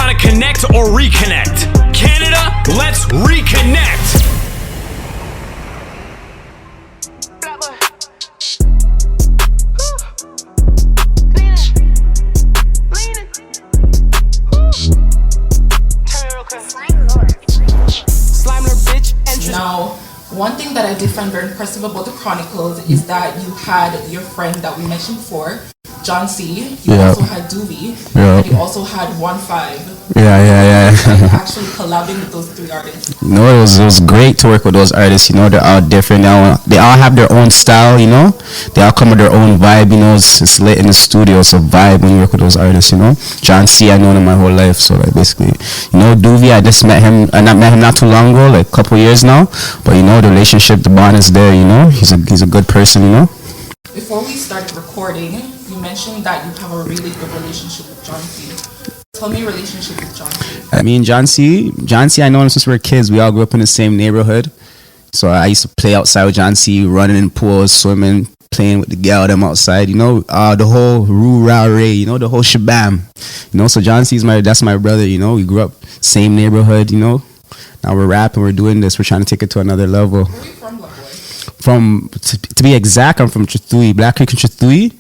trying to connect or reconnect? Canada, let's reconnect! Now, one thing that I did find very impressive about the Chronicles is that you had your friend that we mentioned before, John C. You also had Doobie. And you also had 1-5. Yeah. You actually collabing with those three artists. You know, it was great to work with those artists. You know, they're all different. They all have their own style. You know, they all come with their own vibe. You know, it's lit in the studio. It's a vibe when you work with those artists. You know, John C. I known him my whole life. So like basically, you know, Doobie, I just met him. I met him not too long ago, like a couple years now. But you know, the relationship, the bond is there. You know, he's a good person. You know. Before we started recording, you mentioned that you have a really good relationship with John C. Tell me your relationship with John C. I mean, John C, I know him since we were kids. We all grew up in the same neighborhood. So I used to play outside with John C, running in pools, swimming, playing with the gal them outside, you know, the whole roo-rah-ray, you know, the whole shabam. You know, so John C's that's my brother, you know. We grew up same neighborhood, you know. Now we're rapping, we're doing this, we're trying to take it to another level. Where are you from, Blockboi? To be exact, I'm from Chatui, Black Creek and Chatui.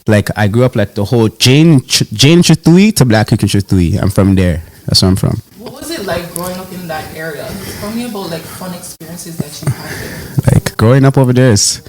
Like, I grew up like the whole Jane Chatui to Black Creek and Chatui. I'm from there. That's where I'm from. What was it like growing up in that area? Tell me about like fun experiences that you had there. Like, growing up over there is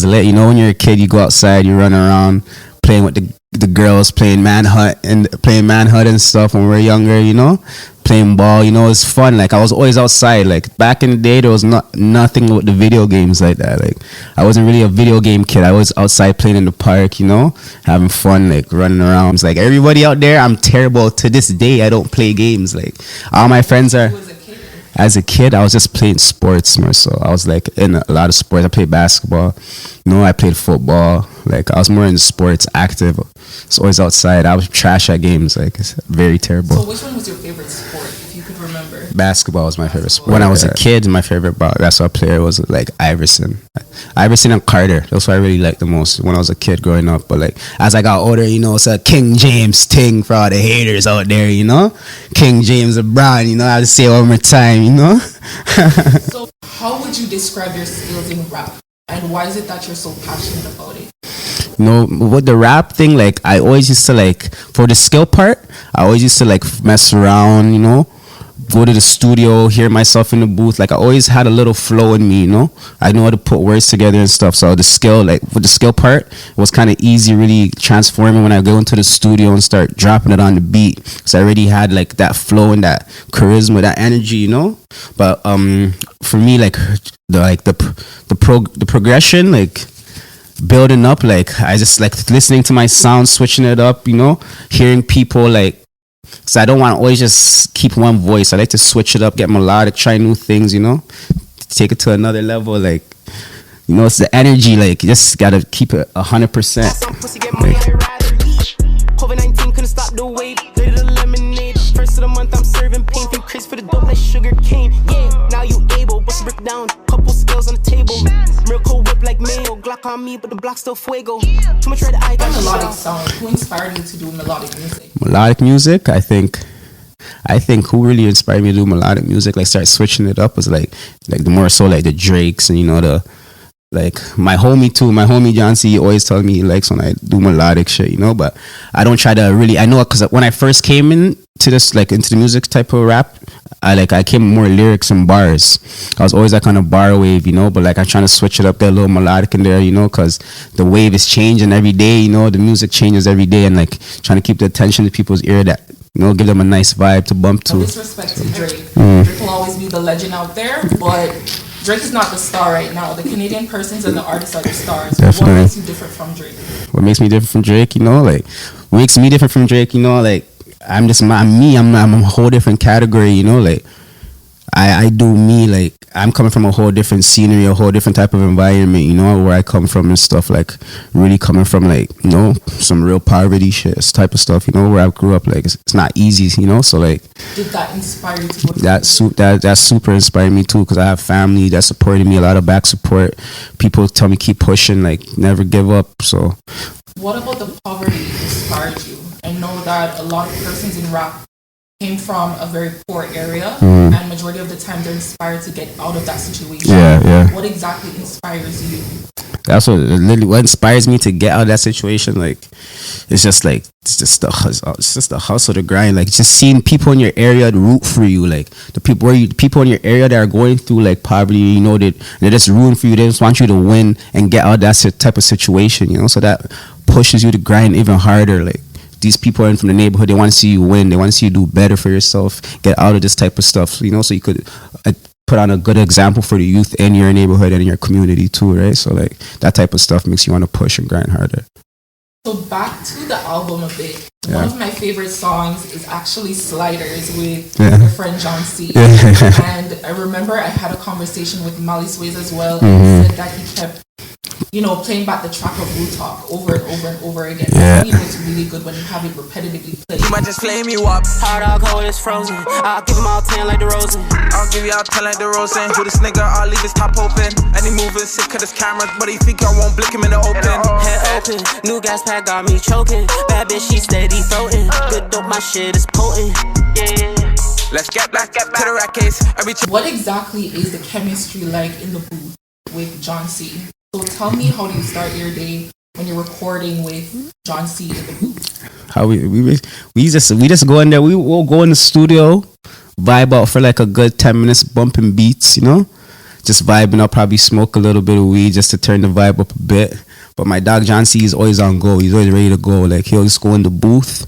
lit. You know, when you're a kid, you go outside, you run around, playing with the girls, playing manhunt and stuff when we were younger, you know, playing ball, you know, it's fun. Like, I was always outside. Like, back in the day, there was nothing with the video games like that. Like, I wasn't really a video game kid. I was outside playing in the park, you know, having fun, like running around. It's like everybody out there, I'm terrible. To this day, I don't play games. Like, all my friends are. As a kid, I was just playing sports more so. I was like in a lot of sports. I played basketball, you know, I played football. Like, I was more in sports, active. So always outside. I was trash at games. Like, it's very terrible. So which one was your favorite sport, if you could remember? Basketball was my favorite sport. When I was a kid, my favorite basketball player was like Iverson and Carter. That's what I really liked the most when I was a kid growing up. But like, as I got older, you know, it's a King James thing for all the haters out there, you know. King James LeBron, you know. I have to say it one more time, you know. So how would you describe your skills in rap? And why is it that you're so passionate about it? You know, with the rap thing, like, I always used to, like, for the skill part, I always used to, like, mess around, you know, go to the studio, hear myself in the booth. Like, I always had a little flow in me, you know. I know how to put words together and stuff. So the skill, like, with the skill part, it was kind of easy, really transforming when I go into the studio and start dropping it on the beat. So I already had, like, that flow and that charisma, that energy, you know. But for me, like, the progression, like, building up, like, I just like listening to my sound, switching it up, you know, hearing people, like, because I don't want to always just keep one voice. I like to switch it up, get melodic, try new things, you know, take it to another level. Like, you know, it's the energy, like, you just gotta keep it 100%. COVID-19 couldn't stop the wave. Lit the lemonade. First of the month, I'm serving pain. Free crisp for the dope like sugar cane. Yeah, now you able. Bust a brick down. Couple scales on the table. Miracle whip like mayo. Glock on me, but the block still fuego. Too much red eye. Melodic sound. Who inspired you to do melodic music? Melodic music, I think who really inspired me to do melodic music, like, start switching it up, was like the more so like the Drakes and, you know, the, like, my homie John C always tells me he likes when I do melodic shit, you know. But I don't try to really, I know, because when I first came into this, like, into the music type of rap, I came with more lyrics and bars. I was always like on a bar wave, you know, but like I'm trying to switch it up, get a little melodic in there, you know, because the wave is changing every day, you know, the music changes every day, and like trying to keep the attention to people's ear, that, you know, give them a nice vibe to bump to. No disrespect to Drake. Drake will always be the legend out there, but Drake is not the star right now. The Canadian persons and the artists are the stars. Definitely. What makes you different from Drake? What makes me different from Drake, you know, like, what makes me different from Drake, you know, like, I'm a whole different category, you know, like, I do me, like, I'm coming from a whole different scenery, a whole different type of environment, you know, where I come from and stuff, like, really coming from, like, you know, some real poverty shit, this type of stuff, you know, where I grew up, like, it's not easy, you know, so, like, did that inspire you to go to that super inspired me too, because I have family that supported me, a lot of back support. People tell me keep pushing, like, never give up. So what about the poverty inspired you? I know that a lot of persons in rap came from a very poor area, and majority of the time they're inspired to get out of that situation. What exactly inspires you? That's what literally what inspires me to get out of that situation. Like, it's just the hustle, the grind. Like, just seeing people in your area root for you. Like, the people in your area that are going through like poverty, you know, they're just rooting for you. They just want you to win and get out of that type of situation, you know. So that pushes you to grind even harder. Like, these people are from the neighborhood, they want to see you win, they want to see you do better for yourself, get out of this type of stuff, you know, so you could put on a good example for the youth in your neighborhood and in your community too, right? So like that type of stuff makes you want to push and grind harder. So back to the album a bit. One of my favorite songs is actually Sliders with your friend John C. And I remember I had a conversation with Mali Sways as well, and he said that he kept, you know, playing back the track of Wu Talk over and over and over again. I think it's really good when you have it repetitively played. You might just flame you up. Hard out cold is frozen. I'll give him all 10 like the Rosen. I'll give you all 10 like the Rosen. Who this nigga, I'll leave his top open. And he moving sick of his cameras, but he think I won't blick him in the open. Head open, new gas pack got me choking. Bad bitch, she steady floating. Good dope, my shit is potent. Yeah. Let's get to the rackets. What exactly is the chemistry like in the booth with John C? So tell me, how do you start your day when you're recording with John C in the booth? How we just go in there. We'll go in the studio, vibe out for like a good 10 minutes, bumping beats, you know, just vibing out. Probably smoke a little bit of weed just to turn the vibe up a bit. But my dog John C is always on go. He's always ready to go. Like, he'll just go in the booth,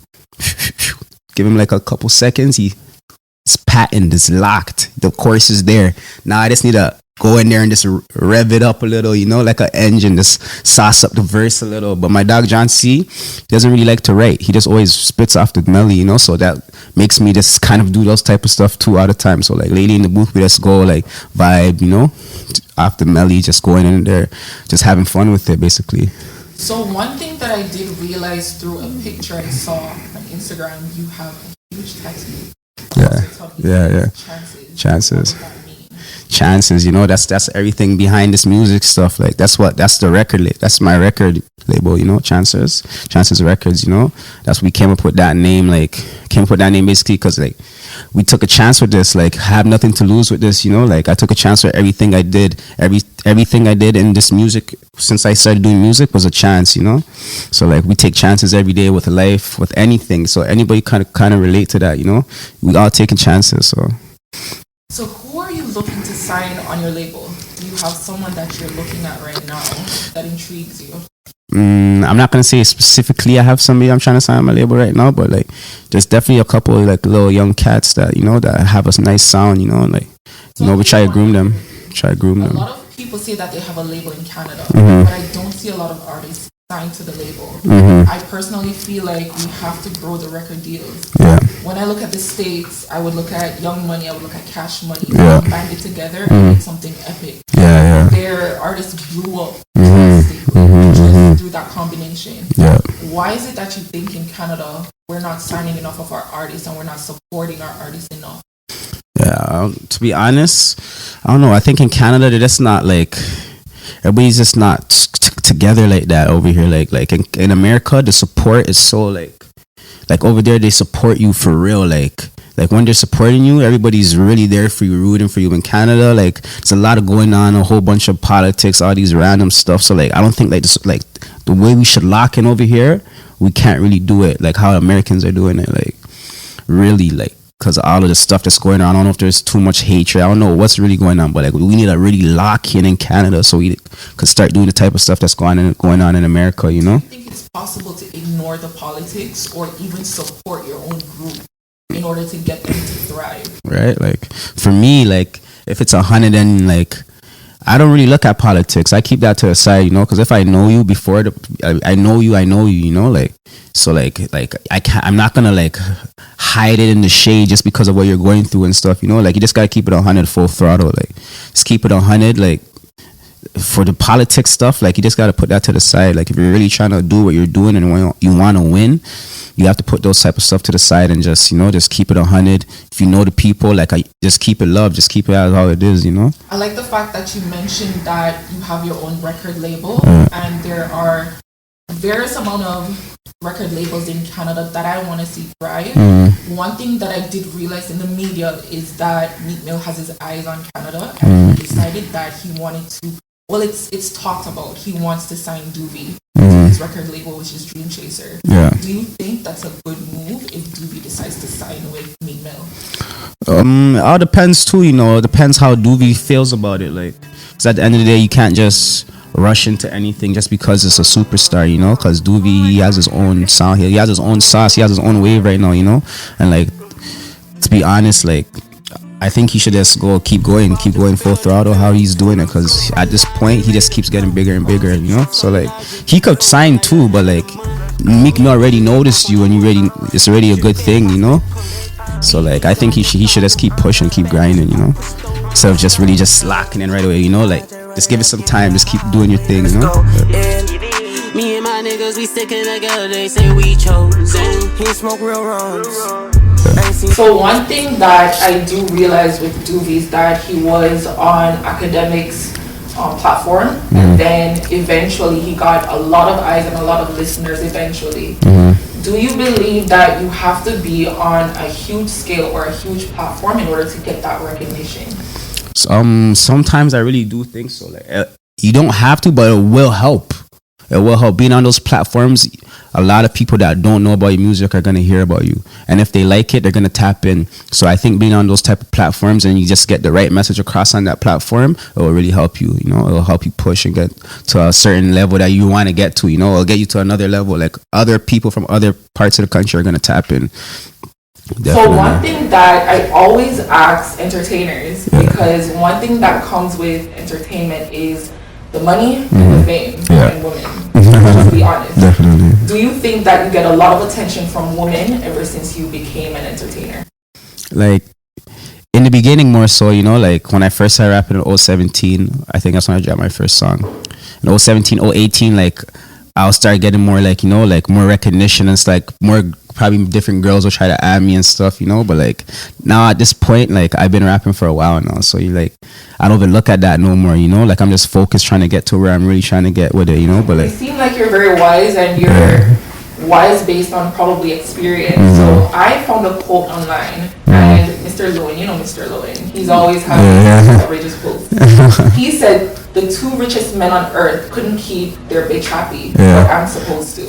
give him like a couple seconds. It's patent, it's locked. The chorus is there. Now I just need to go in there and just rev it up a little, you know, like an engine, just sauce up the verse a little. But my dog John C doesn't really like to write. He just always spits off the melody, you know, so that makes me just kind of do those type of stuff too all the time. So like lately in the booth, we just go like vibe, you know, off the melody, just going in there, just having fun with it basically. So one thing that I did realize through a picture I saw on Instagram, you have a huge tattoo. Yeah. Chances, you know, that's everything behind this music stuff. Like that's the record that's my record label, you know, Chances Records, you know. That's we came up with that name basically because like we took a chance with this, like have nothing to lose with this, you know. Like I took a chance with everything I did. Everything I did in this music since I started doing music was a chance, you know. So like we take chances every day with life, with anything. So anybody kind of relate to that, you know. We all taking chances. So who are you looking to sign on your label? Do you have someone that you're looking at right now that intrigues you? I'm not gonna say specifically I have somebody I'm trying to sign on my label right now, but like there's definitely a couple of like little young cats that, you know, that have a nice sound, you know, and like, you know, we try to groom them. A lot of people say that they have a label in Canada, but I don't see a lot of artists signed to the label. I personally feel like we have to grow the record deals. When I look at the States, I would look at Young Money, I would look at Cash Money, band it together and make something epic. Their artists blew up just through that combination. Why is it that you think in Canada we're not signing enough of our artists and we're not supporting our artists enough? To be honest, I don't know. I think in Canada they're just not like, everybody's just not together like that over here. Like in America, the support is so like over there they support you for real. Like when they're supporting you, everybody's really there for you, rooting for you. In Canada, like there's a lot of going on, a whole bunch of politics, all these random stuff. So like I don't think like this, like the way we should lock in over here, we can't really do it like how Americans are doing it. Like really, like because of all of the stuff that's going on. I don't know if there's too much hatred. I don't know what's really going on, but like we need to really lock in Canada so we could start doing the type of stuff that's going on in America, you know. Do you think it's possible to ignore the politics or even support your own group in order to get them to thrive? Right, like for me, like if it's 100 and like I don't really look at politics. I keep that to the side, you know, because if I know you before I know you, you know, like so like I'm not gonna like hide it in the shade just because of what you're going through and stuff, you know. Like you just gotta keep it 100 full throttle. Like just keep it 100. Like for the politics stuff, like you just gotta put that to the side. Like if you're really trying to do what you're doing and you want to win, you have to put those type of stuff to the side and just, you know, just keep it 100. If you know the people, like just keep it love, just keep it as how it is, you know. I like the fact that you mentioned that you have your own record label and there are various amount of record labels in Canada that I want to see thrive. One thing that I did realize in the media is that Meek Mill has his eyes on Canada, and he decided that he wanted to. Well, it's talked about. He wants to sign Doobie to his record label, which is Dream Chaser. Yeah. Do you think that's a good move if Doobie decides to sign with Meek Mill? It all depends too, It depends how Doobie feels about it. Like, 'cause at the end of the day, you can't just rush into anything just because it's a superstar, Because Doobie, he has his own sound, he has his own sauce, he has his own wave right now, And like, to be honest, like, I think he should just keep going full throttle how he's doing it, because at this point he just keeps getting bigger and bigger, So like, he could sign too, but like, Meek Mill already noticed you, and it's already a good thing, So like, I think he should just keep pushing, keep grinding, instead of just really just slacking in right away, Like, just give it some time, just keep doing your thing, Me and my niggas, we sticking together. They say we chosen. He smoke real runs. So one thing that I do realize with Doobie is that he was on academics platform, and then eventually he got a lot of eyes and a lot of listeners eventually. Do you believe that you have to be on a huge scale or a huge platform in order to get that recognition? Sometimes I really do think so. Like, you don't have to, but it will help. It will help. Being on those platforms, a lot of people that don't know about your music are going to hear about you, and if they like it, they're going to tap in. So I think being on those type of platforms, and you just get the right message across on that platform, it will really help you. It will help you push and get to a certain level that you want to get to. It'll get you to another level. Like, other people from other parts of the country are going to tap in. Definitely. So one thing that I always ask entertainers, because one thing that comes with entertainment is the money and the fame and women. Let's be honest. Definitely. Do you think that you get a lot of attention from women ever since you became an entertainer? Like, in the beginning more so, like when I first started rapping in 2017, I think that's when I dropped my first song. In 2017, 2018, like, I'll start getting more like, like more recognition, and it's like more probably different girls will try to add me and stuff, but like now at this point, like, I've been rapping for a while now, so I don't even look at that no more, like, I'm just focused trying to get to where I'm really trying to get with it, but like, you seem like you're very wise, and you're wise based on probably experience. So I found a quote online, and Mr. Lowen, Mr. Lowen, he's always having outrageous quotes. He said, the two richest men on earth couldn't keep their bitch happy, but I'm supposed to.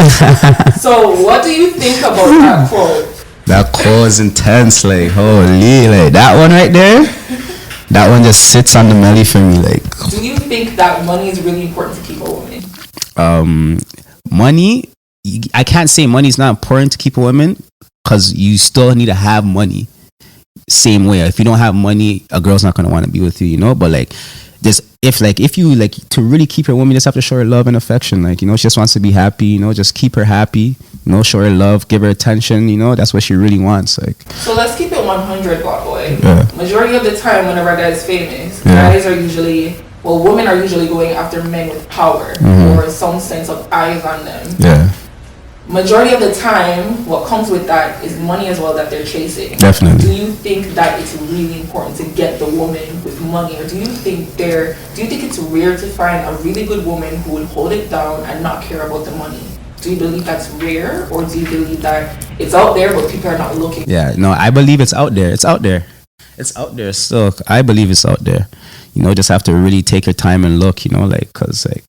So what do you think about that quote? That quote is intense, like, holy, like, that one right there, that one just sits on the melly for me, like. Do you think that money is really important to keep a woman? Money, I can't say money is not important to keep a woman, because you still need to have money. Same way, if you don't have money, a girl's not going to want to be with you, but like, if you like to really keep your woman, you just have to show her love and affection. Like, she just wants to be happy, just keep her happy, show her love, give her attention, that's what she really wants. Like, so let's keep it 100, Blockboi. Majority of the time whenever a guy is famous, guys are usually, women are usually going after men with power or some sense of eyes on them. Majority of the time, what comes with that is money as well that they're chasing. Definitely. Do you think that it's really important to get the woman with money, or do you think it's rare to find a really good woman who will hold it down and not care about the money? Do you believe that's rare, or do you believe that it's out there but people are not looking? Yeah, no, I believe it's out there. It's out there. It's out there still. I believe it's out there. Just have to really take your time and look, because like,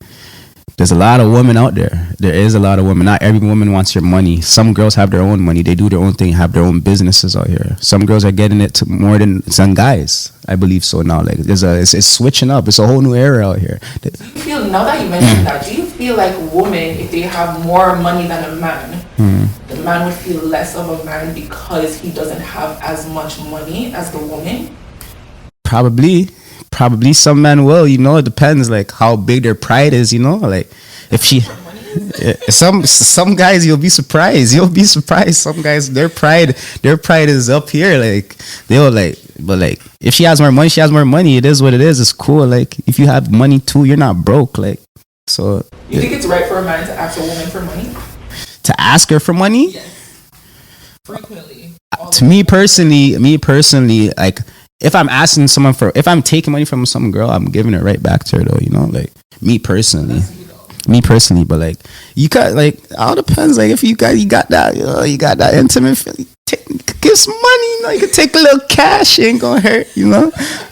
there's a lot of women out there. There is a lot of women. Not every woman wants your money. Some girls have their own money. They do their own thing, have their own businesses out here. Some girls are getting it to more than some guys. I believe so now. Like, it's switching up. It's a whole new era out here. Do you feel, now that you mentioned that, do you feel like women, if they have more money than a man, the man would feel less of a man because he doesn't have as much money as the woman? Probably some men will, it depends like how big their pride is, like if she some guys, you'll be surprised some guys, their pride is up here, like they'll like, but like if she has more money, it is what it is. It's cool. Like, if you have money too, you're not broke. Like, so you think it's right for a man to ask a woman for money? To ask her for money? Yes. Frequently. To me personally, like, if I'm taking money from some girl, I'm giving it right back to her though, like, me personally. me personally. But like, you got like, all depends. Like, if you got that, you got that intimate feeling. Give some money, you can take a little cash, ain't gonna hurt,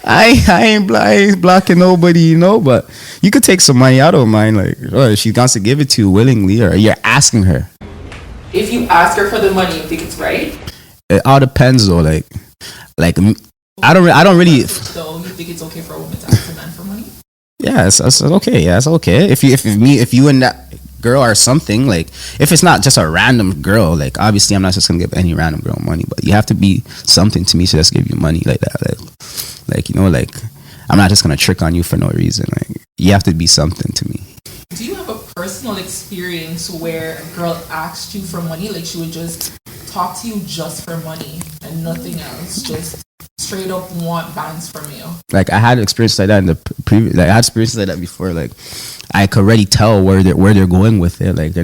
I ain't blocking nobody, but you could take some money. I don't mind, like, if she wants to give it to you willingly, or you're asking her. If you ask her for the money, you think it's right? It all depends though, like I don't really. So you think it's okay for a woman to ask a man for money? Yeah, it's okay. Yeah, it's okay. If you and that girl or something, like, if it's not just a random girl, like, obviously I'm not just gonna give any random girl money, but you have to be something to me to just give you money like that, like I'm not just gonna trick on you for no reason. Like, you have to be something to me. Do you have a personal experience where a girl asked you for money, like she would just talk to you just for money and nothing else, just straight up want bands from you? Like, I had experience like that in the previous, like, I had experience like that before. Like, I could already tell where they're going with it. Like, they're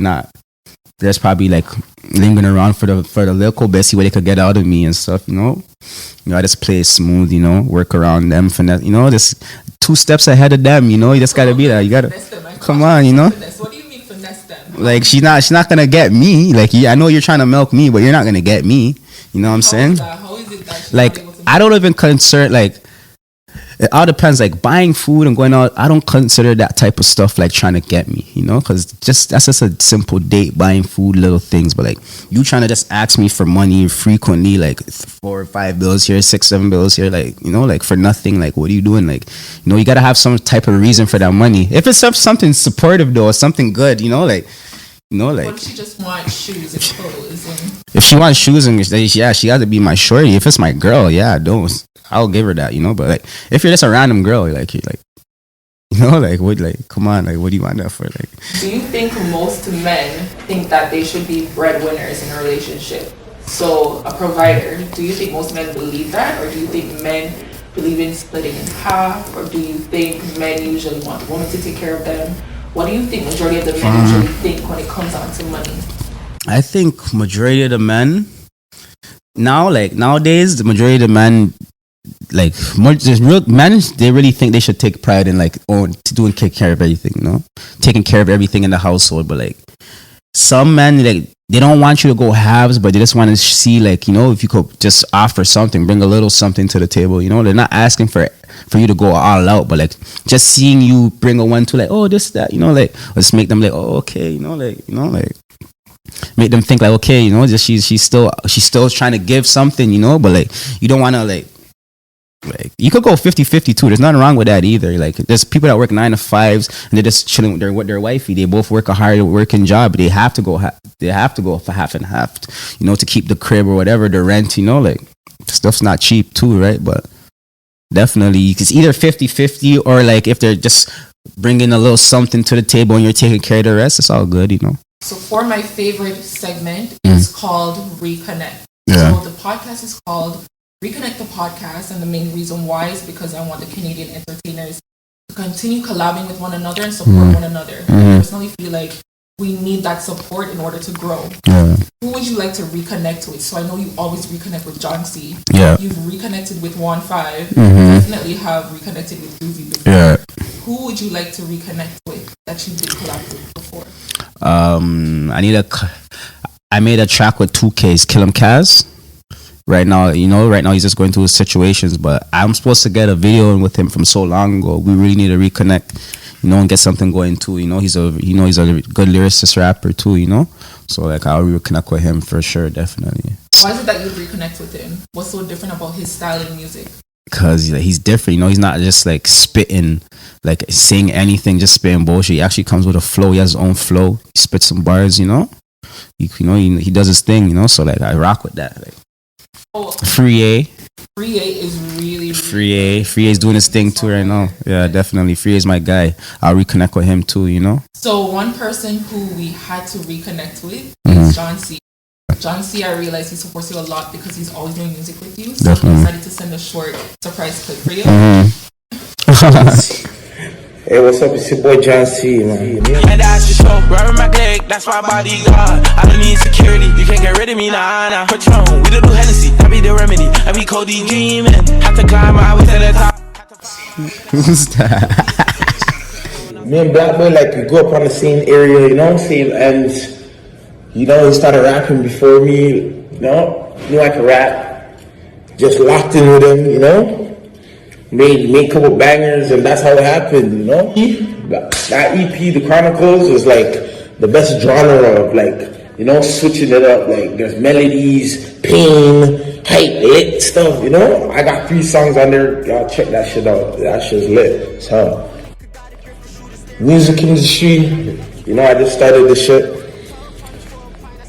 just probably like lingering around for the little bit, see what they could get out of me and stuff. I just play it smooth. Work around them, finesse. Just 2 steps ahead of them. You just gotta be that. You gotta come on. What do you mean finesse them? Like, she's not gonna get me. Like, I know you're trying to milk me, but you're not gonna get me. You know what I'm saying? How is it that she's like, not able to I don't even consider, like, it all depends. Like, buying food and going out, I don't consider that type of stuff like trying to get me, because that's just a simple date, buying food, little things. But like, you trying to just ask me for money frequently, like 4 or 5 bills here, 6, 7 bills here, like, like for nothing. Like, what are you doing? Like, you gotta have some type of reason for that money. If it's something supportive though, or something good, like. What if she just wants shoes and clothes? If she wants shoes and yeah, she got to be my shorty. If it's my girl, yeah, I'll give her that, but like, if you're just a random girl, you're like, what, like, come on, like, what do you want that for? Like, do you think most men think that they should be breadwinners in a relationship? So a provider, do you think most men believe that, or do you think men believe in splitting in half, or do you think men usually want the woman to take care of them? What do you think majority of the men usually think when it comes down to money? I think majority of the men nowadays, the majority of the men, like, men, they really think they should take pride in like take care of everything, taking care of everything in the household. But like, some men, like, they don't want you to go halves, but they just want to see, like, if you could just offer something, bring a little something to the table. They're not asking for you to go all out, but like, just seeing you bring a 1, 2, like, oh, this, that, like, just make them like, oh, okay, like, make them think like, okay, just she's still trying to give something, but like, you don't want to like you could go 50-50 too. There's nothing wrong with that either. Like, there's people that work 9 to 5s and they're just chilling with their wifey. They both work a hard working job, but they have to go for half and half, to keep the crib or whatever, the rent, like, stuff's not cheap too, right? But definitely, it's either 50-50 or like, if they're just bringing a little something to the table and you're taking care of the rest, it's all good, So for my favorite segment, it's called ReConnect. Yeah. So the podcast is called ReConnect the Podcast, and the main reason why is because I want the Canadian entertainers to continue collabing with one another and support one another. I personally feel like we need that support in order to grow. Yeah. Who would you like to reconnect with? So I know you always reconnect with John C. Yeah. You've reconnected with 1-5. Definitely have reconnected with Doovie before. Yeah. Who would you like to reconnect with that you did collab with before? I made a track with 2Ks, Kill 'em Kaz. Right now, he's just going through his situations, but I'm supposed to get a video with him from so long ago. We really need to reconnect, and get something going too. He's a good lyricist rapper too, So like, I'll reconnect with him for sure, definitely. Why is it that you reconnect with him? What's so different about his style in music? Because he's different, he's not just like spitting, like saying anything, just spitting bullshit. He actually comes with a flow. He has his own flow. He spits some bars, he does his thing, So like, I rock with that. Like, Free A is really Free A is doing his thing too right now. Yeah, definitely. Free A is my guy. I'll reconnect with him too, So one person who we had to reconnect with is John C. John C, I realize he supports you a lot because he's always doing music with you. So Definitely. he decided to send a short surprise clip for you. Hey, what's up? It's your boy John C, man. And that's the show. Grabbing my leg, that's my bodyguard. I don't need security, you can't get rid of me, nah. Patron, we the new Hennessy, that be the remedy. I be Cody dreaming, have to climb my way to the top. Who's that? me and Blockboi, like, we grew up on the same area, you know, same ends. You know, he started rapping before me, you know, knew I could rap. Just locked in with him, you know. Made a couple bangers, and that's how it happened, you know. That EP, the Chronicles, was like the best genre of, like, you know, switching it up. Like, there's melodies, pain, hype, lit stuff, you know. I got 3 songs on there. Y'all check that shit out. That shit's lit. So, music industry, you know, I just started this shit.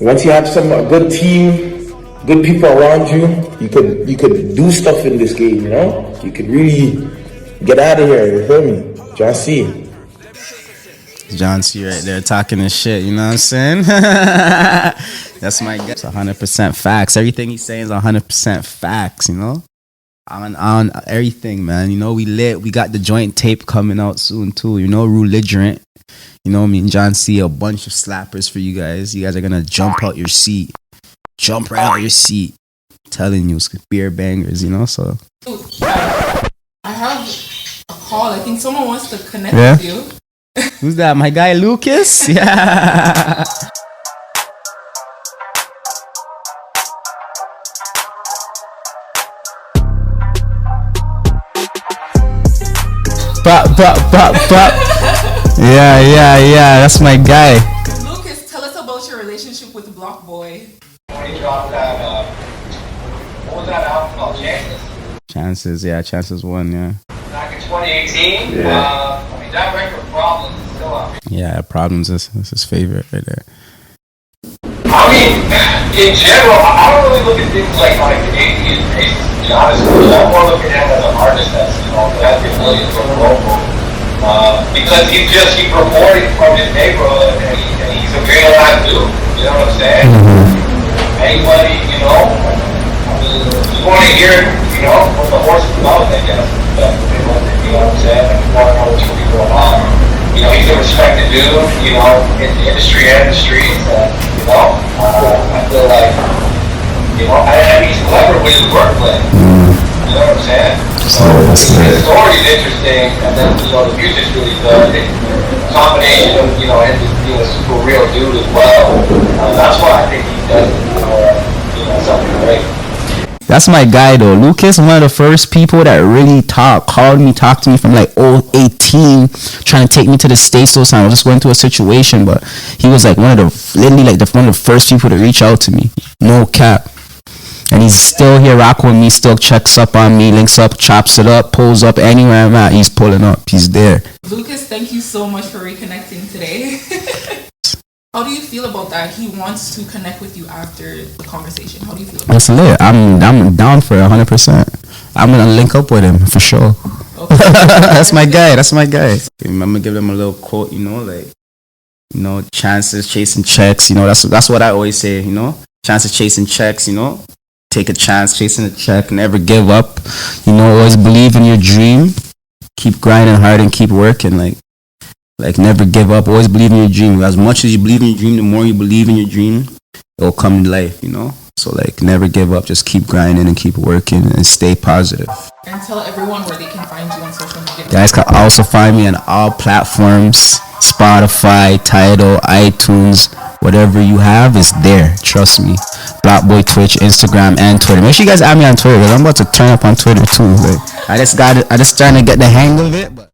Once you have a good team, good people around you, you could do stuff in this game, you know. You could really get out of here. You feel me? John C. John C right there talking his shit, you know what I'm saying? That's my guess. 100% facts. Everything he's saying is 100% facts, you know? On everything, man. You know, we lit. We got the joint tape coming out soon, too. You know, Religion. You know, me and John C, a bunch of slappers for you guys. You guys are going to jump out your seat. Jump right out your seat. Telling you, it's beer bangers, you know, so. I have a call. I think someone wants to connect with you. Who's that? My guy Lucas? Yeah. Bop. Yeah. That's my guy. Lucas, tell us about your relationship with Blockboi. When he dropped that, what was that album called? Chances 1, yeah. Back in 2018. I mean, that record, Problems, is still out. Yeah, Problems is his favorite right there. I mean, in general, I don't really look at things like on a Canadian basis, to be honest with you. I'm more looking at it as an artist that's, you know, that's been millions of local. Because he's reporting from his neighborhood, and he's a real live dude. You know what I'm saying? Anybody, you know, I mean, you want to hear, you know, what the horse's mouth, I guess. But, you know what I'm saying? And you want to know what's really going on. You know, he's a respected dude, you know, in the industry and the streets. And, you know, I feel like, you know, and he's clever with his wordplay. You know what I'm saying? So his story is interesting, and then, you know, the music's really good. The combination of, you know, him just being a super real dude as well. That's why I think he does, you know, something great. That's my guy though. Lucas, one of the first people that really talked to me from like 18, trying to take me to the States those times. I was just going through a situation, but he was like one of the first people to reach out to me. No cap. And he's still here rocking with me, still checks up on me, links up, chops it up, pulls up anywhere I'm at. He's pulling up. He's there. Lucas, thank you so much for reconnecting today. How do you feel about that? He wants to connect with you after the conversation. How do you feel about That's lit. I'm down for it 100%. I'm going to link up with him for sure. Okay. That's my guy. I'm going to give him a little quote, you know, like, you know, chances chasing checks. You know, that's what I always say, you know. Chances chasing checks, you know. Take a chance chasing a check. Never give up. You know, always believe in your dream. Keep grinding hard and keep working, like never give up. Always believe in your dream. As much as you believe in your dream, the more you believe in your dream, it'll come to life, you know? So, like, never give up. Just keep grinding and keep working and stay positive. And tell everyone where they can find you on social media. Guys can also find me on all platforms. Spotify, Tidal, iTunes. Whatever you have is there. Trust me. Blockboi, Twitch, Instagram, and Twitter. Make sure you guys add me on Twitter, because I'm about to turn up on Trying to get the hang of it. But